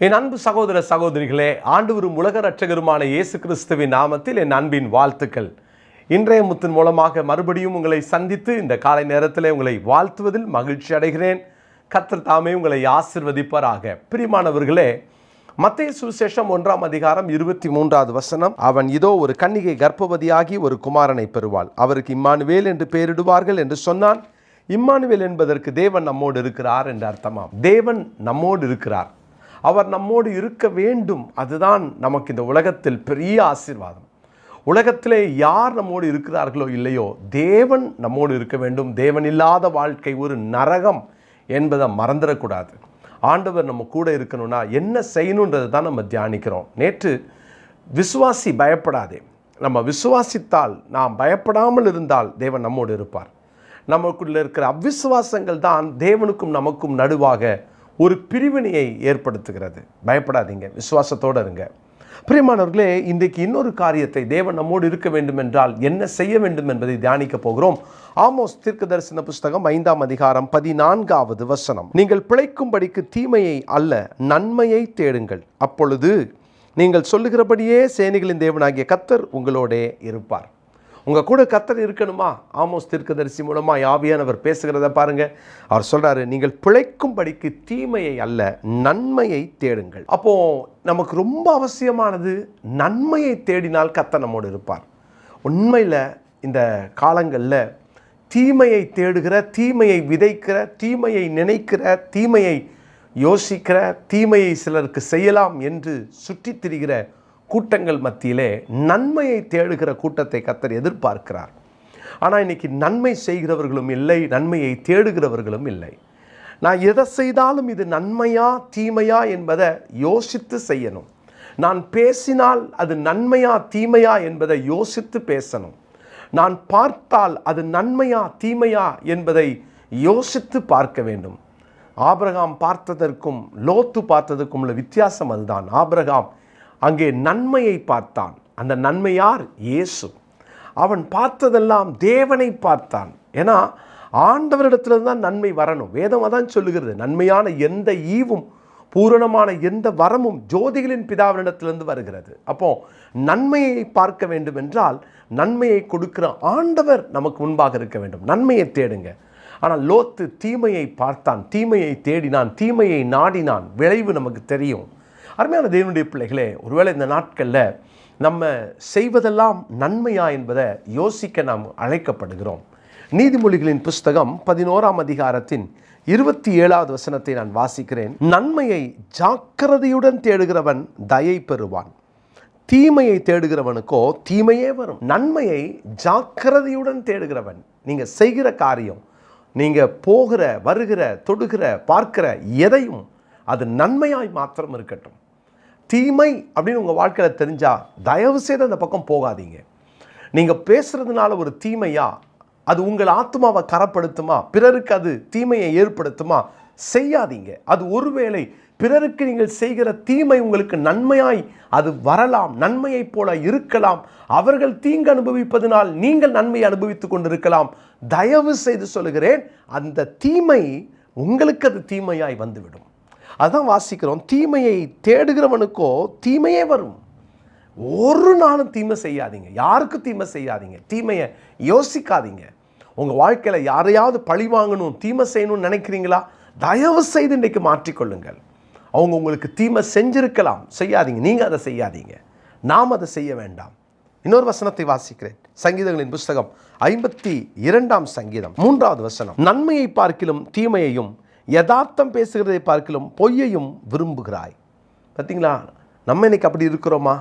என் அன்பு சகோதர சகோதரிகளே, ஆண்டவரும் உலக இரட்சகருமான இயேசு கிறிஸ்துவின் நாமத்தில் என் அன்பின் வாழ்த்துக்கள். இன்றைய முத்தின் மூலமாக மறுபடியும் உங்களை சந்தித்து இந்த காலை நேரத்தில் உங்களை வாழ்த்துவதில் மகிழ்ச்சி அடைகிறேன். கர்த்தர் தாமே உங்களை ஆசீர்வதிப்பாராக. பிரியமானவர்களே, மத்தேயு சுவிசேஷம் 1ஆம் அதிகாரம் 23வது வசனம், அவன் இதோ ஒரு கன்னிகை கர்ப்பவதியாகி ஒரு குமாரனை பெறுவாள், அவருக்கு இம்மானுவேல் என்று பெயரிடுவார்கள் என்று சொன்னான். இம்மானுவேல் என்பதற்கு தேவன் நம்மோடு இருக்கிறார் என்று அர்த்தமாம். தேவன் நம்மோடு இருக்கிறார், அவர் நம்மோடு இருக்க வேண்டும். அதுதான் நமக்கு இந்த உலகத்தில் பெரிய ஆசீர்வாதம். உலகத்திலே யார் நம்மோடு இருக்கிறார்களோ இல்லையோ, தேவன் நம்மோடு இருக்க வேண்டும். தேவன் இல்லாத வாழ்க்கை ஒரு நரகம் என்பதை மறந்துடக்கூடாது. ஆண்டவர் நம்ம கூட இருக்கணும்னா என்ன செய்யணுன்றது தான் நம்ம தியானிக்கிறோம். நேற்று விசுவாசி பயப்படாதே, நம்ம விசுவாசித்தால், நாம் பயப்படாமல் இருந்தால் தேவன் நம்மோடு இருப்பார். நமக்குள்ளே இருக்கிற அவ்விசுவாசங்கள் தான் தேவனுக்கும் நமக்கும் நடுவாக ஒரு பிரிவினையை ஏற்படுத்துகிறது. பயப்படாதீங்க, விசுவாசத்தோடு இருங்க. பிரியமானவர்களே, இன்றைக்கு இன்னொரு காரியத்தை, தேவன் நம்மோடு இருக்க வேண்டும் என்றால் என்ன செய்ய வேண்டும் என்பதை தியானிக்க போகிறோம். ஆமோஸ் தீர்க்கதரிசன புஸ்தகம் 5ஆம் அதிகாரம் 14வது வசனம், நீங்கள் பிழைக்கும்படிக்கு தீமையை அல்ல நன்மையை தேடுங்கள், அப்பொழுது நீங்கள் சொல்லுகிறபடியே சேனைகளின் தேவனாகிய கர்த்தர் உங்களோடே இருப்பார். உங்கள் கூட கர்த்தர் இருக்கணுமா? ஆமோஸ் தீர்க்கதரிசி மூலமாக ஆவியானவர் பேசுகிறத பாருங்க. அவர் சொல்கிறாரு, நீங்கள் பிழைக்கும்படிக்கு தீமையை அல்ல நன்மையை தேடுங்கள். அப்போது நமக்கு ரொம்ப அவசியமானது நன்மையை தேடினால் கர்த்தர் நம்மோடு இருப்பார். உண்மையில் இந்த காலங்களில் தீமையை தேடுகிற, தீமையை விதைக்கிற, தீமையை நினைக்கிற, தீமையை யோசிக்கிற, தீமையை சிலருக்கு செய்யலாம் என்று சுற்றித் திரிகிற கூட்டங்கள் மத்தியிலே நன்மையை தேடுகிற கூட்டத்தை கர்த்தர் எதிர்பார்க்கிறார். ஆனால் இன்றைக்கி நன்மை செய்கிறவர்களும் இல்லை, நன்மையை தேடுகிறவர்களும் இல்லை. நான் எதை செய்தாலும் இது நன்மையா தீமையா என்பதை யோசித்து செய்யணும். நான் பேசினால் அது நன்மையா தீமையா என்பதை யோசித்து பேசணும். நான் பார்த்தால் அது நன்மையா தீமையா என்பதை யோசித்து பார்க்க வேண்டும். ஆபிரகாம் பார்த்ததற்கும் லோத்து பார்த்ததற்கும் உள்ள வித்தியாசம் அதுதான். ஆபிரகாம் அங்கே நன்மையை பார்த்தான். அந்த நன்மை யார்? இயேசு. அவன் பார்த்ததெல்லாம் தேவனை பார்த்தான். ஏன்னா ஆண்டவரிடத்துல தான் நன்மை வரணும். வேதம் அதான் சொல்லுகிறது, நன்மையான எந்த ஈவும் பூரணமான எந்த வரமும் ஜோதிகளின் பிதாவினிடத்திலிருந்து வருகிறது. அப்போ நன்மையை பார்க்க வேண்டும் என்றால் நன்மையை கொடுக்கிற ஆண்டவர் நமக்கு முன்பாக இருக்க வேண்டும். நன்மையை தேடுங்க. ஆனால் லோத்து தீமையை பார்த்தான், தீமையை தேடினான், தீமையை நாடினான். விளைவு நமக்கு தெரியும். அருமையான தேவனுடைய பிள்ளைகளே, ஒருவேளை இந்த நாட்களில் நம்ம செய்வதெல்லாம் நன்மையா என்பதை யோசிக்க நாம் அழைக்கப்படுகிறோம். நீதிமொழிகளின் புஸ்தகம் 11ஆம் அதிகாரத்தின் 27வது வசனத்தை நான் வாசிக்கிறேன். நன்மையை ஜாக்கிரதையுடன் தேடுகிறவன் தயை பெறுவான், தீமையை தேடுகிறவனுக்கோ தீமையே வரும். நன்மையை ஜாக்கிரதையுடன் தேடுகிறவன், நீங்கள் செய்கிற காரியம், நீங்கள் போகிற வருகிற தொடுகிற பார்க்கிற எதையும் அது நன்மையாய் மாத்திரம் இருக்கட்டும். தீமை அப்படின்னு உங்கள் வாழ்க்கையில் தெரிஞ்சால் தயவு செய்து அந்த பக்கம் போகாதீங்க. நீங்கள் பேசுகிறதுனால ஒரு தீமையா அது உங்கள் ஆத்மாவை கரப்படுத்துமா, பிறருக்கு அது தீமையை ஏற்படுத்துமா? செய்யாதீங்க. அது ஒருவேளை பிறருக்கு நீங்கள் செய்கிற தீமை உங்களுக்கு நன்மையாய் அது வரலாம், நன்மையைப் போல இருக்கலாம். அவர்கள் தீங்கு அனுபவிப்பதனால் நீங்கள் நன்மையை அனுபவித்து கொண்டிருக்கலாம். தயவு செய்து சொல்லுகிறேன், அந்த தீமை உங்களுக்கு அது தீமையாய் வந்துவிடும். அதான் வாசிக்கிறோம், தீமையை தேடுகிறவனுக்கோ தீமையே வரும். ஒரு நாளும் தீமை செய்யாதீங்க, யாருக்கும் தீமை செய்யாதீங்க, தீமையை யோசிக்காதீங்க. உங்கள் வாழ்க்கையில் யாரையாவது பழி வாங்கணும், தீமை செய்யணும்னு நினைக்கிறீங்களா? தயவு செய்து இன்றைக்கு மாற்றிக்கொள்ளுங்கள். அவங்க உங்களுக்கு தீமை செஞ்சிருக்கலாம், செய்யாதீங்க. நீங்கள் அதை செய்யாதீங்க, நாம் அதை செய்ய வேண்டாம். இன்னொரு வசனத்தை வாசிக்கிறேன். சங்கீதங்களின் புஸ்தகம் 52ஆம் சங்கீதம் 3வது வசனம், நன்மையை பார்க்கிலும் தீமையையும் யதார்த்தம் பேசுகிறதை பார்க்கிலும் பொய்யையும் விரும்புகிறாய். பார்த்தீங்களா, நம்ம இன்னைக்கு அப்படி இருக்கிறோமா?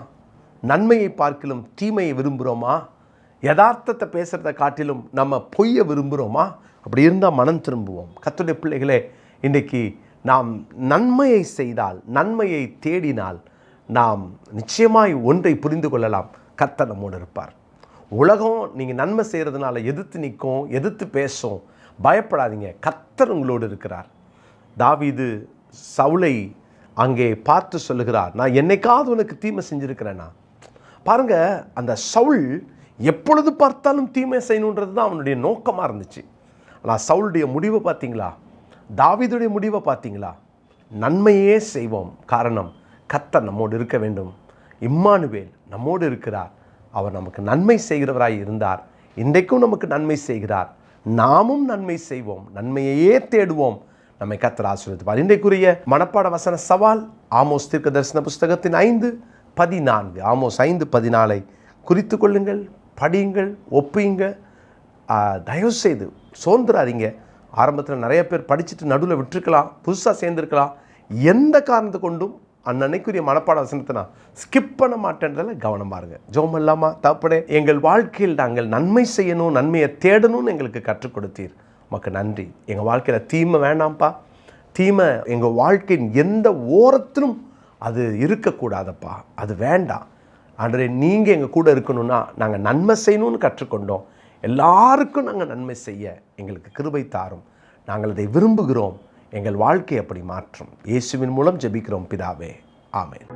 நன்மையை பார்க்கிலும் தீமையை விரும்புகிறோமா? யதார்த்தத்தை பேசுகிறத காட்டிலும் நம்ம பொய்யை விரும்புகிறோமா? அப்படி இருந்தால் மனம் திரும்புவோம். கர்த்தருடைய பிள்ளைகளே, இன்றைக்கி நாம் நன்மையை செய்தால், நன்மையை தேடினால் நாம் நிச்சயமாய் ஒன்றை புரிந்து கொள்ளலாம், கர்த்தர் நம்மோடு இருப்பார். உலகம் நீங்கள் நன்மை செய்கிறதுனால எதிர்த்து நிற்கும், எதிர்த்து பேசும். பயப்படாதீங்க, கர்த்தர் உங்களோடு இருக்கிறார். தாவீது சவுலை அங்கே பார்த்து சொல்லுகிறார், நான் என்னைக்காவது உனக்கு தீமை செஞ்சுருக்கிறேன்னா? பாருங்க, அந்த சவுல் எப்பொழுது பார்த்தாலும் தீமை செய்யணுன்றது தான் அவனுடைய நோக்கமாக இருந்துச்சு. ஆனால் சவுளுடைய முடிவை பார்த்தீங்களா? தாவீதுடைய முடிவை பார்த்தீங்களா? நன்மையே செய்வோம். காரணம், கர்த்தர் நம்மோடு இருக்க வேண்டும். இம்மானுவேல் நம்மோடு இருக்கிறார். அவர் நமக்கு நன்மை செய்கிறவராய் இருந்தார், இன்றைக்கும் நமக்கு நன்மை செய்கிறார். நாமும் நன்மை செய்வோம், நன்மையையே தேடுவோம். நம்மை கர்த்தர் ஆசீர்வதிப்பார். இன்றைக்குரிய மனப்பாட வசன சவால் ஆமோஸ் தீர்க்கதரிசன புஸ்தகத்தின் 5:14. ஆமோஸ் 5:14 குறித்து கொள்ளுங்கள், படியுங்கள், ஒப்புங்க. தயவுசெய்து சோர்ந்துடாதீங்க. ஆரம்பத்தில் நிறைய பேர் படிச்சுட்டு நடுவில் விட்டுருக்கலாம், புதுசாக சேர்ந்துருக்கலாம். எந்த காரணத்தை கொண்டும் அன்னைக்குரிய மனப்பாட வசனத்தை நான் ஸ்கிப் பண்ண மாட்டேன்றதில் கவனமாக இருங்க. ஜெபம் இல்லாமா? தகப்பனே, எங்கள் வாழ்க்கையில் நாங்கள் நன்மை செய்யணும், நன்மையை தேடணும்னு எங்களுக்கு கற்றுக் கொடுத்தீர். உமக்கு நன்றி. எங்கள் வாழ்க்கையில் தீமை வேணாம்ப்பா. தீமை எங்கள் வாழ்க்கையின் எந்த ஓரத்திலும் அது இருக்கக்கூடாதப்பா. அது வேண்டாம் ஆண்டவரே. நீங்கள் எங்கள் கூட இருக்கணும்னா நாங்கள் நன்மை செய்யணும்னு கற்றுக்கொண்டோம். எல்லாருக்கும் நாங்கள் நன்மை செய்ய எங்களுக்கு கிருபை தாரும். நாங்கள் அதை விரும்புகிறோம். எங்கள் வாழ்க்கை அப்படி மாற்றும். இயேசுவின் மூலம் ஜெபிக்கிறோம் பிதாவே. ஆமென்.